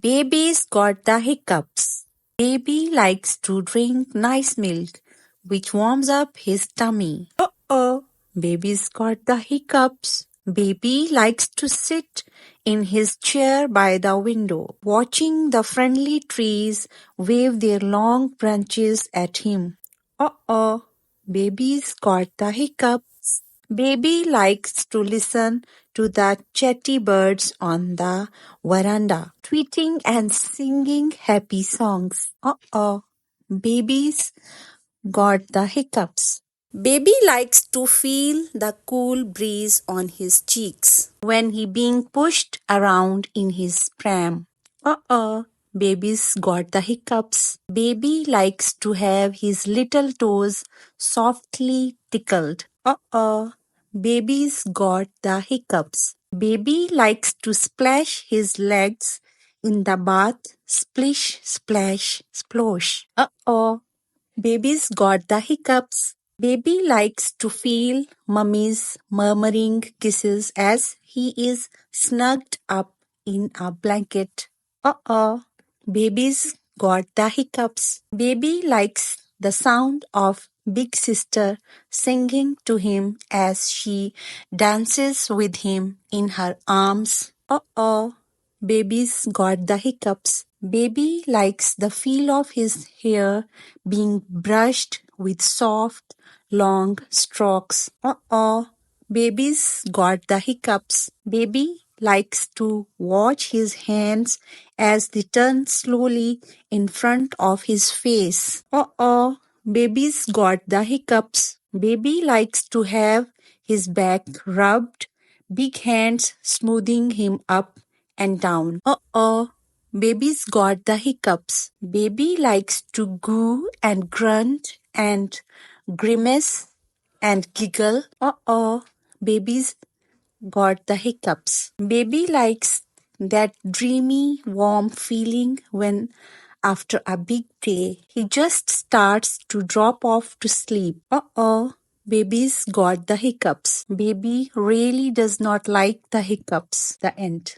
Baby's got the hiccups. Baby likes to drink nice milk, which warms up his tummy. Uh-oh, baby's got the hiccups. Baby likes to sit in his chair by the window, watching the friendly trees wave their long branches at him. Uh-oh, baby's got the hiccups. Baby likes to listen to the chatty birds on the veranda, tweeting and singing happy songs. Uh-oh, baby's got the hiccups. Baby likes to feel the cool breeze on his cheeks when he being pushed around in his pram. Uh-oh, baby's got the hiccups. Baby likes to have his little toes softly tickled. Uh-oh, baby's got the hiccups. Baby likes to splash his legs in the bath. Splish, splash, splosh. Uh-oh, baby's got the hiccups. Baby likes to feel mummy's murmuring kisses as he is snugged up in a blanket. Uh-oh, baby's got the hiccups. Baby likes the sound of big sister singing to him as she dances with him in her arms. Uh-oh, baby's got the hiccups. Baby likes the feel of his hair being brushed with soft, long strokes. Uh-oh, baby's got the hiccups. Baby likes to watch his hands as they turn slowly in front of his face. Uh-oh, baby's got the hiccups. Baby likes to have his back rubbed, big hands smoothing him up and down. Uh-oh, baby's got the hiccups. Baby likes to goo and grunt and grimace and giggle. Uh-oh, baby's got the hiccups. Baby likes that dreamy, warm feeling when after a big day, he just starts to drop off to sleep. Uh-oh, baby's got the hiccups. Baby really does not like the hiccups. The end.